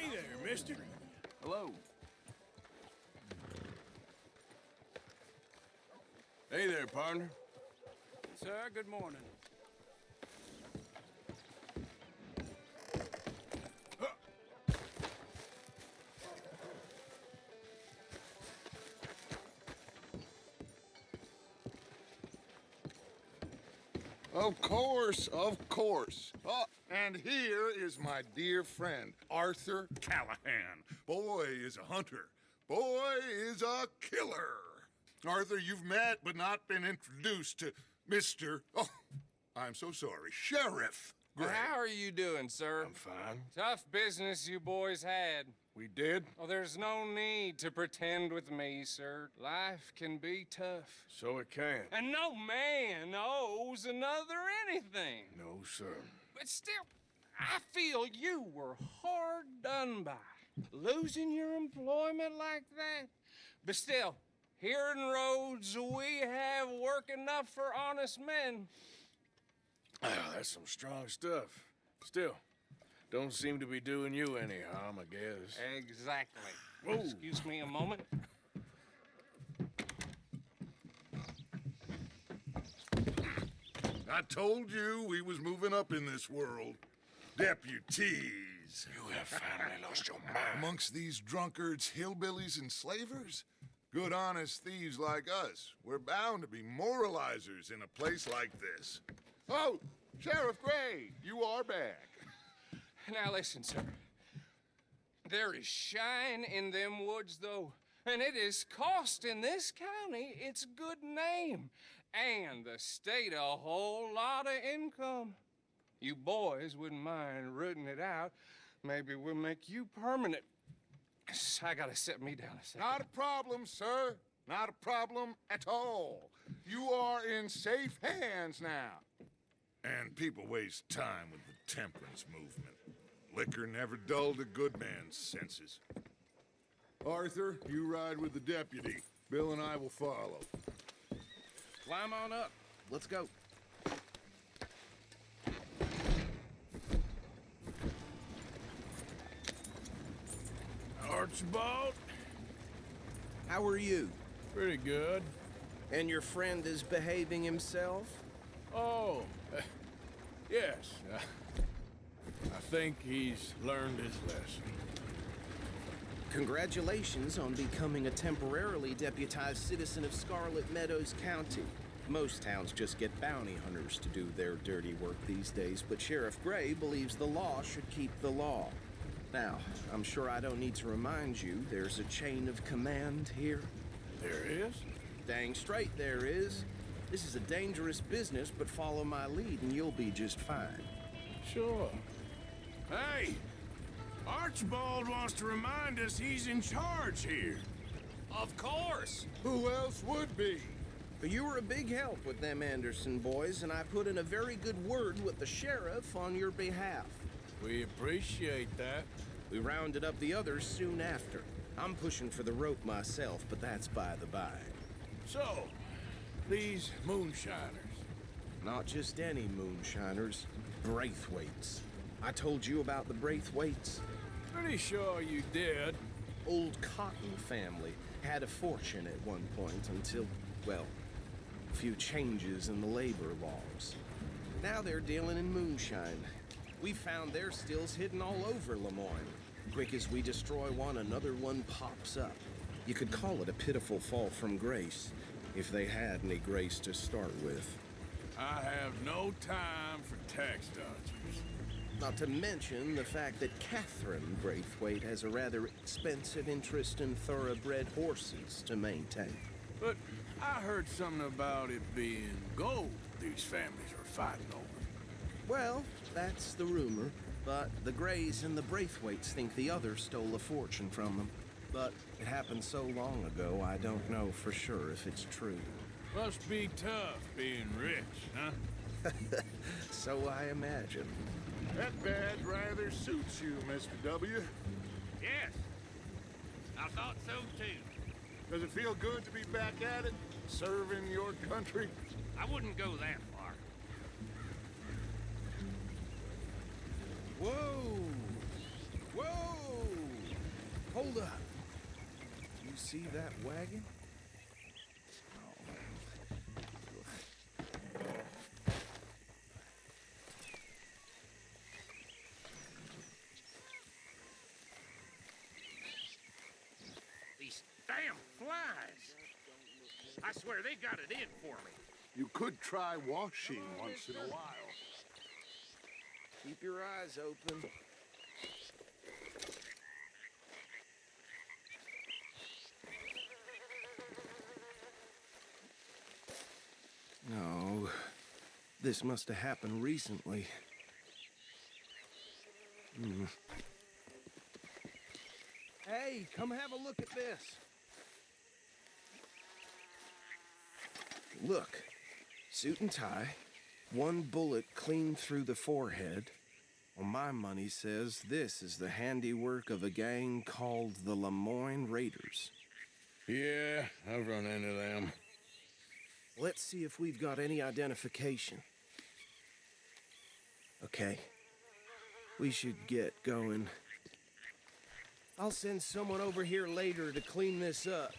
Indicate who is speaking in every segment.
Speaker 1: Hey there, mister.
Speaker 2: Hello.
Speaker 1: Hey there, partner.
Speaker 3: Sir, good morning.
Speaker 4: Of course, of course. Oh, and here is my dear friend, Arthur Callahan. Boy is a hunter. Boy is a killer. Arthur, you've met but not been introduced to Mr. Oh, I'm so sorry, Sheriff Gray.
Speaker 3: How are you doing, sir?
Speaker 1: I'm fine.
Speaker 3: Tough business you boys had.
Speaker 1: We did,
Speaker 3: Oh, there's no need to pretend with me, sir. Life can be tough.
Speaker 1: so it can.
Speaker 3: And no man owes another anything.
Speaker 1: No, sir.
Speaker 3: But still, I feel you were hard done by. Losing your employment like that. But still, here in Rhodes, we have work enough for honest men.
Speaker 1: Ah, that's some strong stuff. Still, don't seem to be doing you any harm, I guess.
Speaker 3: Exactly.
Speaker 1: Whoa.
Speaker 3: Excuse me a moment.
Speaker 4: I told you we was moving up in this world. Deputies.
Speaker 1: You have finally lost your mind.
Speaker 4: Amongst these drunkards, hillbillies, and slavers? Good honest thieves like us. We're bound to be moralizers in a place like this. Oh, Sheriff Gray, you are back.
Speaker 3: Now listen, sir. There is shine in them woods, though, and it is costing this county its good name, and the state a whole lot of income. You boys wouldn't mind rooting it out. Maybe we'll make you permanent. I gotta sit me down a second.
Speaker 4: Not a problem, sir. Not a problem at all. You are in safe hands now. And people waste time with the temperance movement. Liquor never dulled a good man's senses. Arthur, you ride with the deputy. Bill and I will follow.
Speaker 2: Climb on up. Let's go.
Speaker 1: Archibald?
Speaker 5: How are you?
Speaker 1: Pretty good.
Speaker 5: And your friend is behaving himself?
Speaker 1: Oh, yes. I think he's learned his lesson.
Speaker 5: Congratulations on becoming a temporarily deputized citizen of Scarlet Meadows County. Most towns just get bounty hunters to do their dirty work these days, but Sheriff Gray believes the law should keep the law. Now, I'm sure I don't need to remind you, there's a chain of command here.
Speaker 1: There is?
Speaker 5: Dang straight there is. This is a dangerous business, but follow my lead and you'll be just fine.
Speaker 1: Sure. Hey! Archibald wants to remind us he's in charge here.
Speaker 3: Of course.
Speaker 4: Who else would be?
Speaker 5: You were a big help with them Anderson boys, and I put in a very good word with the sheriff on your behalf.
Speaker 1: We appreciate that.
Speaker 5: We rounded up the others soon after. I'm pushing for the rope myself, but that's by the by.
Speaker 1: So, these moonshiners.
Speaker 5: Not just any moonshiners, Braithwaites. I told you about the Braithwaites.
Speaker 1: Pretty sure you did.
Speaker 5: Old Cotton family had a fortune at one point until, well, a few changes in the labor laws. Now they're dealing in moonshine. We found their stills hidden all over Lemoyne. Quick as we destroy one, another one pops up. You could call it a pitiful fall from grace, if they had any grace to start with.
Speaker 1: I have no time for tax dodgers.
Speaker 5: Not to mention the fact that Catherine Braithwaite has a rather expensive interest in thoroughbred horses to maintain.
Speaker 1: But I heard something about it being gold these families are fighting over.
Speaker 5: Well, that's the rumor, but the Grays and the Braithwaites think the other stole a fortune from them. But it happened so long ago, I don't know for sure if it's true.
Speaker 1: Must be tough being rich, huh?
Speaker 5: So I imagine.
Speaker 4: That badge rather suits you, Mr. W.
Speaker 6: Yes, I thought so too.
Speaker 4: Does it feel good to be back at it, serving your country?
Speaker 6: I wouldn't go that far.
Speaker 5: Whoa! Whoa! Hold up. You see that wagon?
Speaker 6: These damn flies. I swear they got it in for me.
Speaker 4: You could try washing once in a while.
Speaker 5: Keep your eyes open. No, this must have happened recently. Hey, come have a look at this. Look, suit and tie, one bullet clean through the forehead. Well, my money says this is the handiwork of a gang called the Lemoyne Raiders.
Speaker 1: Yeah, I've run into them.
Speaker 5: Let's see if we've got any identification. Okay. We should get going. I'll send someone over here later to clean this up.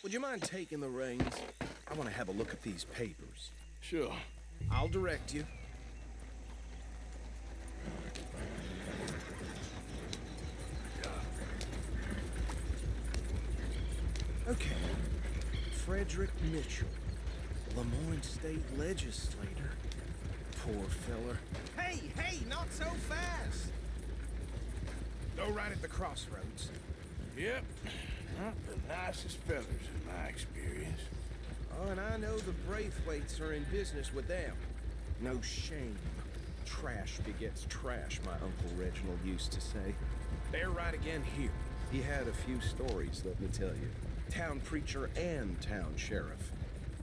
Speaker 5: Would you mind taking the reins? I want to have a look at these papers.
Speaker 1: Sure.
Speaker 5: I'll direct you. Okay. Frederick Mitchell, Lemoyne State Legislator. Poor feller. Hey, not so fast! Go right at the crossroads.
Speaker 1: Yep. Not the nicest fellas in my experience.
Speaker 5: Oh, and I know the Braithwaites are in business with them. No shame. Trash begets trash, my Uncle Reginald used to say. They're right again here. He had a few stories, let me tell you. Town preacher and town sheriff.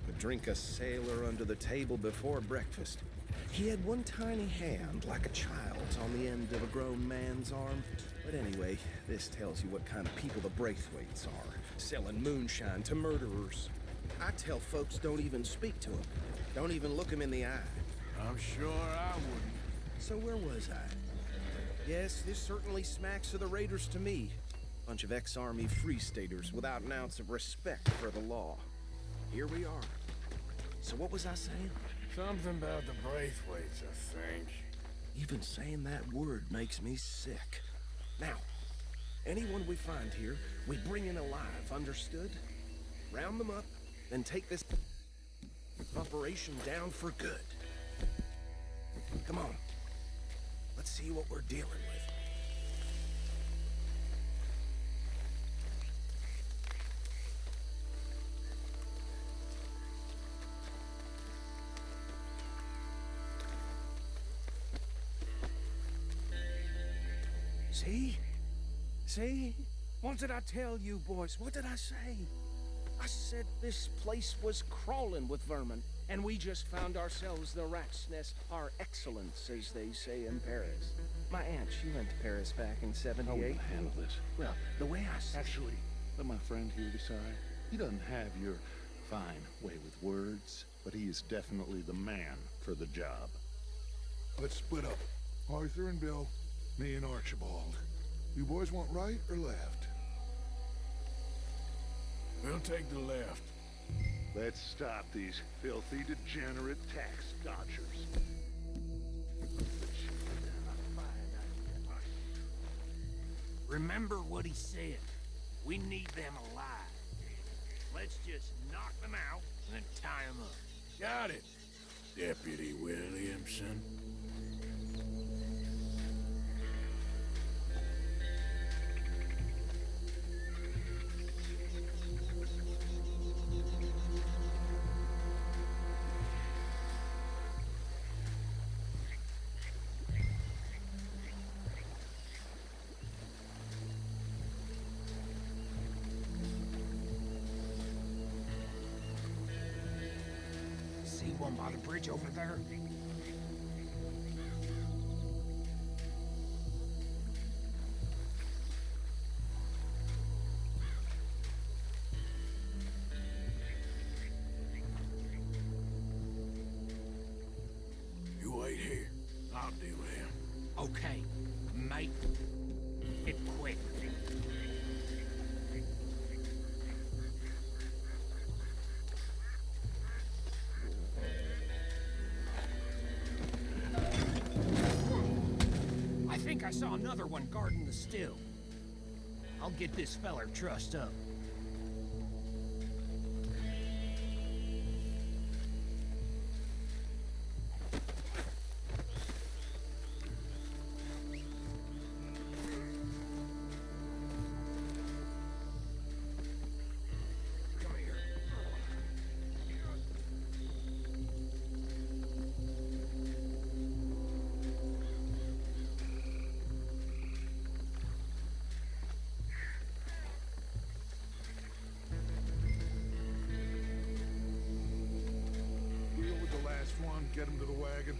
Speaker 5: Could drink a sailor under the table before breakfast. He had one tiny hand, like a child's, on the end of a grown man's arm. But anyway, this tells you what kind of people the Braithwaites are. Selling moonshine to murderers. I tell folks don't even speak to them. Don't even look them in the eye.
Speaker 1: I'm sure I wouldn't.
Speaker 5: So where was I? Yes, this certainly smacks of the Raiders to me. Bunch of ex-Army Free Staters without an ounce of respect for the law. Here we are. So what was I saying?
Speaker 1: Something about the Braithwaites, I think.
Speaker 5: Even saying that word makes me sick. Now, anyone we find here, we bring in alive, understood? Round them up, then take this operation down for good. Come on. Let's see what we're dealing with. See? See? What did I tell you, boys? What did I say? I said this place was crawling with vermin, and we just found ourselves the rat's nest par excellence, as they say in Paris. My aunt, she went to Paris back in '78.
Speaker 7: How will you handle this?
Speaker 5: Well, the way I see
Speaker 7: Actually, let my friend here decide. He doesn't have your fine way with words, but he is definitely the man for the job.
Speaker 4: Let's split up. Arthur and Bill, me and Archibald. You boys want right or left?
Speaker 1: We'll take the left.
Speaker 7: Let's stop these filthy, degenerate tax dodgers.
Speaker 6: Remember what he said. We need them alive. Let's just knock them out and then tie them up.
Speaker 1: Got it, Deputy Williamson.
Speaker 3: See one by the bridge over there?
Speaker 6: I saw another one guarding the still. I'll get this feller trussed up. Come here.
Speaker 4: Deal with the last one, get him to the wagon.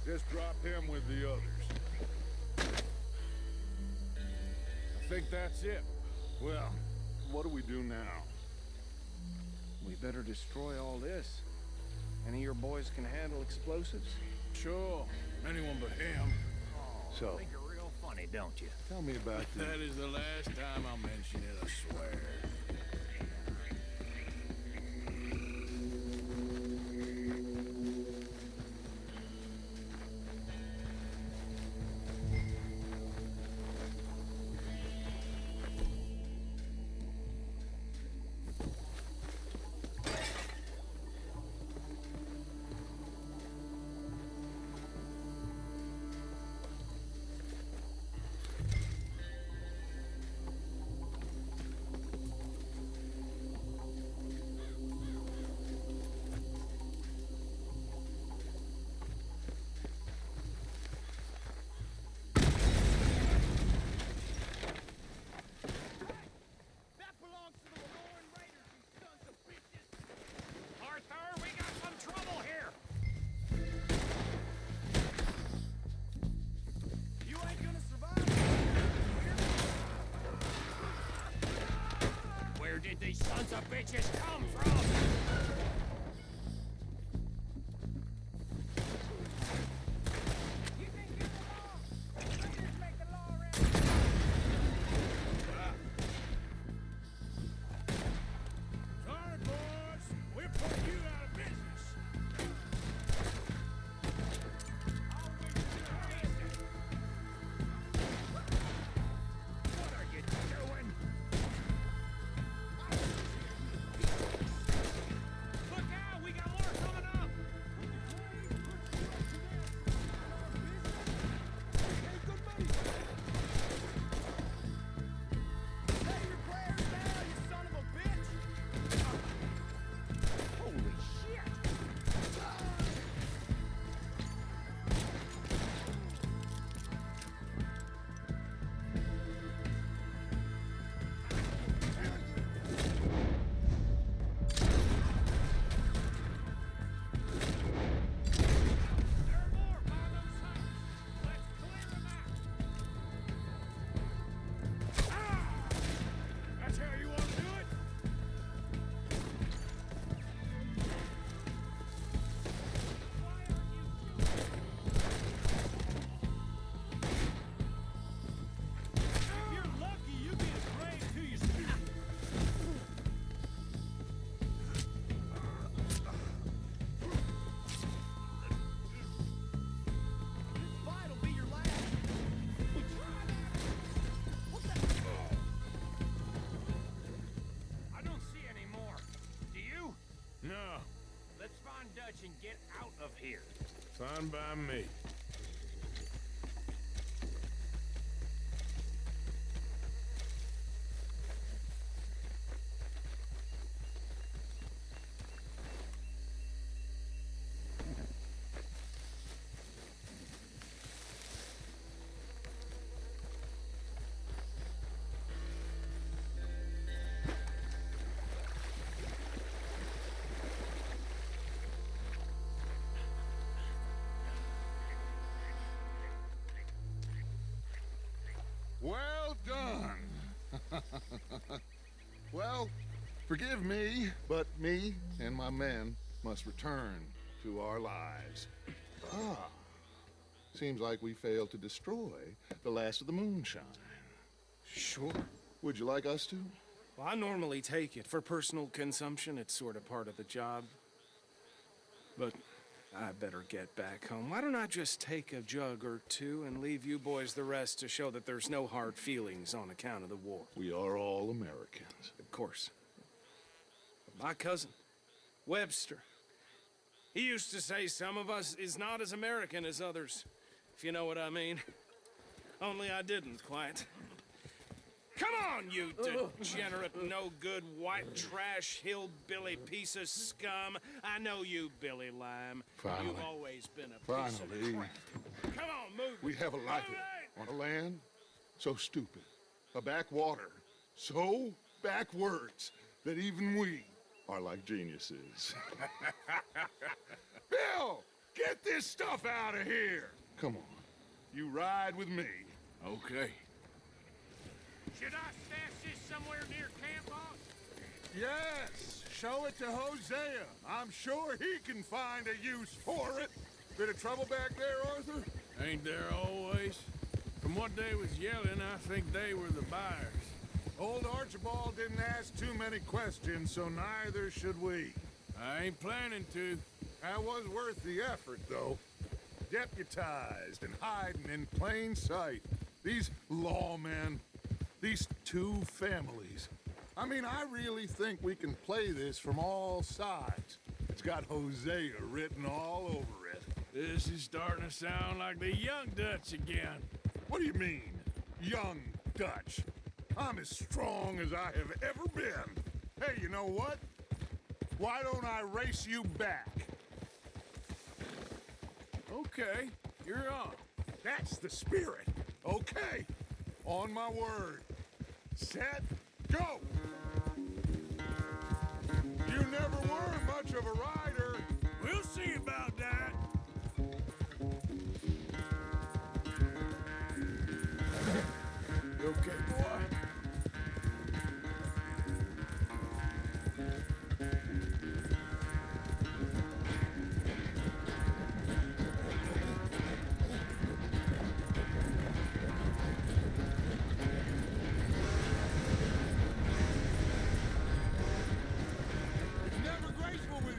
Speaker 4: Just drop him with the others. I think that's it. Well, what do we do now?
Speaker 5: We better destroy all this. Any of your boys can handle explosives?
Speaker 1: Sure, anyone but him.
Speaker 4: So,
Speaker 6: Think you're real funny, don't you?
Speaker 4: tell me about the...
Speaker 1: That is the last time I'll mention it, I swear.
Speaker 6: That belongs to the Lemoyne Raiders, you sons of bitches! Arthur, we got some trouble here! You ain't gonna survive! Where did these sons of bitches come from? You think you're the law? Raiders make the law around here.
Speaker 1: Sorry, boys. We're putting you out of business.
Speaker 6: What are you doing? and get out of here.
Speaker 1: Fine by me.
Speaker 4: Well done. Well, forgive me, but me and my men must return to our lives. Ah, seems like we failed to destroy the last of the moonshine.
Speaker 5: Sure.
Speaker 4: Would you like us to?
Speaker 5: Well, I normally take it. For personal consumption, it's sort of part of the job. But I better get back home. Why don't I just take a jug or two and leave you boys the rest to show that there's no hard feelings on account of the war?
Speaker 4: We are all Americans.
Speaker 5: Of course. My cousin, Webster, he used to say some of us is not as American as others, if you know what I mean. Only I didn't quite. Come on, you degenerate, no-good, white trash, hillbilly piece of scum. I know you, Billy Lime.
Speaker 4: Finally.
Speaker 5: You've always been a piece of
Speaker 4: Finally.
Speaker 5: crap. Come on, move.
Speaker 4: We have a life
Speaker 5: Move it!
Speaker 4: on a land so stupid, a backwater so backwards that even we are like geniuses. Bill, get this stuff out of here. Come on, you ride with me.
Speaker 1: Okay.
Speaker 6: Should I stash this somewhere near camp, boss?
Speaker 4: Yes, show it to Hosea. I'm sure he can find a use for it. Bit of trouble back there, Arthur?
Speaker 1: Ain't there always? From what they was yelling, I think they were the buyers.
Speaker 4: Old Archibald didn't ask too many questions, so neither should we.
Speaker 1: I ain't planning to.
Speaker 4: That was worth the effort, though. Deputized and hiding in plain sight. These lawmen, these two families. I mean, I really think we can play this from all sides. It's got Hosea written all over it.
Speaker 1: This is starting to sound like the Young Dutch again.
Speaker 4: What do you mean, young Dutch? I'm as strong as I have ever been. Hey, you know what? Why don't I race you back?
Speaker 1: Okay, you're on.
Speaker 4: That's the spirit. Okay, on my word. Set, go! You never were much of a rider.
Speaker 1: We'll see about that. You okay, boy?
Speaker 4: Never graceful with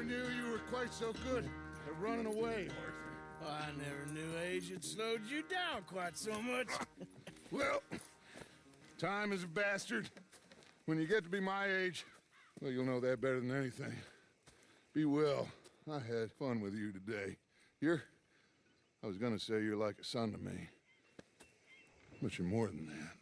Speaker 4: never knew you were quite so good at running away, Arthur.
Speaker 1: Well, I never knew age had slowed you down quite so much.
Speaker 4: Well, time is a bastard. When you get to be my age, well, you'll know that better than anything. Be well. I had fun with you today. I was gonna say you're like a son to me. But you're more than that.